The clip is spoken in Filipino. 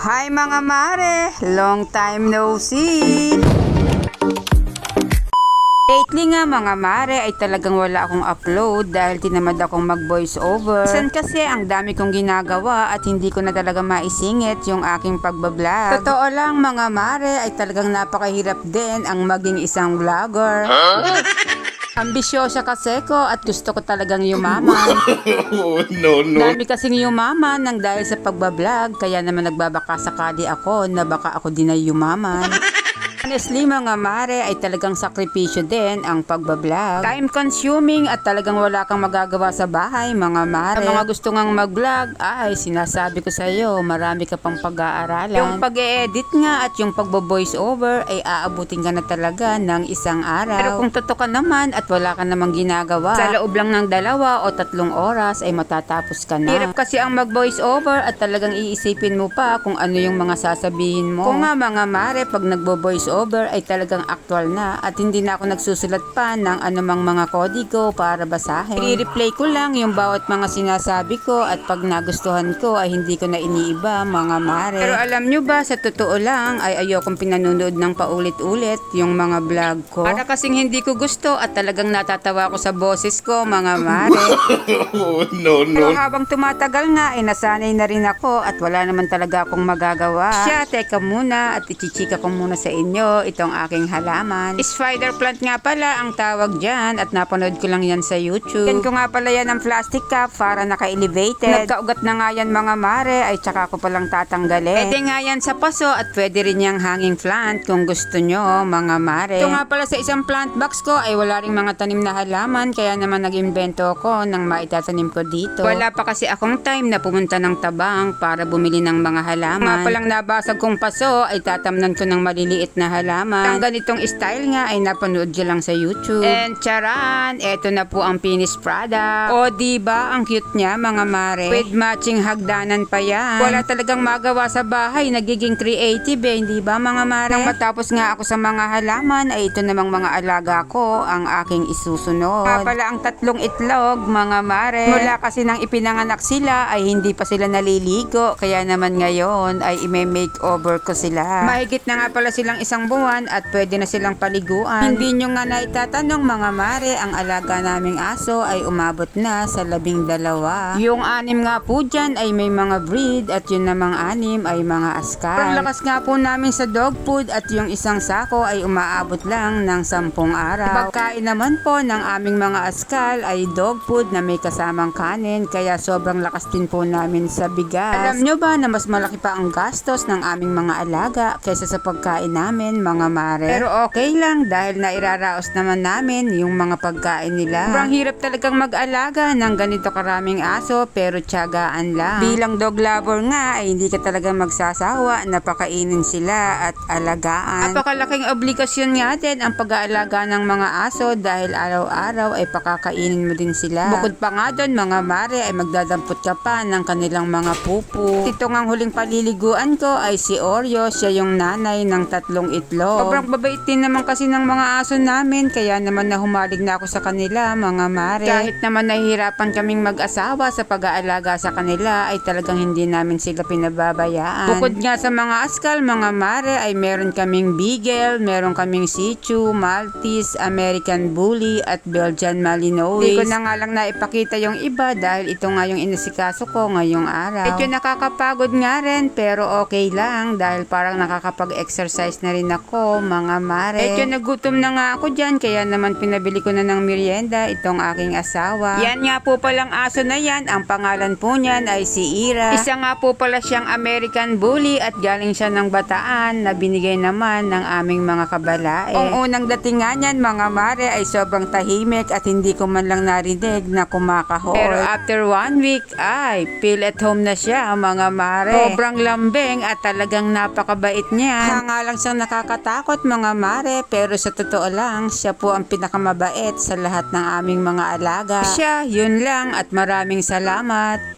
Hi mga mare! Long time no see! Lately nga mga mare ay talagang wala akong upload dahil tinamad akong mag voice over. Minsan kasi ang dami kong ginagawa at hindi ko na talaga maisingit yung aking pagbablog. Totoo lang mga mare ay talagang napakahirap din ang maging isang vlogger. Ambisyosa kasi ko at gusto ko talagang yumaman. No. Dami kasing yumaman nang dahil sa pagbablog, kaya naman nagbabaka sakali ako na baka ako din ay yumaman. Honestly mga mare ay talagang sakripisyo din ang pagbablog. Time consuming at talagang wala kang magagawa sa bahay mga mare. Ang mga gusto ngang mag-vlog ay sinasabi ko sa iyo, marami ka pang pag-aaralan. Yung pag-e-edit nga at yung pagbo-voice over ay aabutin ka na talaga ng isang araw. Pero kung totoo ka naman at wala ka namang ginagawa, sa loob lang ng 2 o 3 oras ay matatapos ka na. Hirap kasi ang mag-voice over at talagang iisipin mo pa kung ano yung mga sasabihin mo. Kung nga mga mare, pag nagbo-voice over ay talagang actual na at hindi na ako nagsusulat pa ng anumang mga kodigo para basahin. I-replay ko lang yung bawat mga sinasabi ko at pag nagustuhan ko ay hindi ko na iniiba mga mare. Pero alam nyo ba, sa totoo lang ay ayokong pinanonood ng paulit-ulit yung mga vlog ko. Para kasing hindi ko gusto at talagang natatawa ko sa boses ko mga mare. No. Pero habang tumatagal nga ay nasanay na rin ako at wala naman talaga akong magagawa. Siya, teka muna at ichichika ko muna sa inyo itong aking halaman. Spider plant nga pala ang tawag dyan at napanood ko lang yan sa YouTube. Yan ko nga pala yan ng plastic cup para naka-elevated. Nagkaugat na nga yan mga mare ay tsaka ko palang tatanggalin. Pwede nga yan sa paso at pwede rin yung hanging plant kung gusto nyo mga mare. Ito nga pala sa isang plant box ko ay wala ring mga tanim na halaman kaya naman nag-invento ko ng maitatanim ko dito. Wala pa kasi akong time na pumunta ng tabang para bumili ng mga halaman. Nga palang nabasag kong paso ay tatamnan ko ng maliliit na halaman. Ang ganitong style nga ay napanood nyo lang sa YouTube. And charan, eto na po ang finished product. O diba ang cute niya mga mare? With matching hagdanan pa yan. Wala talagang magawa sa bahay, nagiging creative hindi ba mga mare? Nang matapos nga ako sa mga halaman ay ito namang mga alaga ko ang aking isusunod. Pala ang 3 itlog mga mare. Mula kasi nang ipinanganak sila ay hindi pa sila naliligo kaya naman ngayon ay i-makeover ko sila. Mahigit na nga pala silang 1 buwan at pwede na silang paliguan. Hindi nyo nga naitatanong mga mare, ang alaga naming aso ay umabot na sa 12. Yung 6 nga po dyan ay may mga breed at yun namang 6 ay mga askal. Ang lakas nga po namin sa dog food at yung isang sako ay umaabot lang ng 10 araw. Pagkain naman po ng aming mga askal ay dog food na may kasamang kanin kaya sobrang lakas din po namin sa bigas. Alam nyo ba na mas malaki pa ang gastos ng aming mga alaga kaysa sa pagkain namin mga mare? Pero okay lang dahil nairaraos naman namin yung mga pagkain nila. Sobrang hirap talagang mag-alaga ng ganito karaming aso pero tiyagaan lang. Bilang dog lover nga ay hindi ka talaga magsasawa na pakainin sila at alagaan. Napakalaking obligasyon nga din ang pag-aalaga ng mga aso dahil araw-araw ay pakakainin mo din sila. Bukod pa nga doon mga mare ay magdadampot ka pa ng kanilang mga pupo. Ito nga huling paliliguan ko ay si Oreo, siya yung nanay ng 3 itlog. Sobrang babait din naman kasi ng mga aso namin kaya naman nahumalig na ako sa kanila mga mare. Kahit naman nahihirapan kaming mag-asawa sa pag-aalaga sa kanila ay talagang hindi namin sila pinababayaan. Bukod nga sa mga askal mga mare ay meron kaming Beagle, meron kaming Shih Tzu, Maltese, American Bully at Belgian Malinois. Hindi ko na nga lang naipakita yung iba dahil ito nga yung inasikaso ko ngayong araw. Ito nakakapagod nga rin pero okay lang dahil parang nakakapag-exercise na rin ako mga mare. Ito nagutom na nga ako dyan kaya naman pinabili ko na ng merienda itong aking asawa. Yan nga po palang aso na yan, ang pangalan po niyan ay si Ira. Isa nga po pala siyang American Bully at galing siya ng Bataan na binigay naman ng aming mga kabalae. Ang unang dating nga niyan mga mare ay sobrang tahimik at hindi ko man lang narinig na kumakahol. Pero after 1 week ay feel at home na siya mga mare. Sobrang lambing at talagang napakabait niya. Nga lang siyang nakakatakot mga mare pero sa totoo lang siya po ang pinakamabait sa lahat ng aming mga alaga. Siya, yun lang at maraming salamat.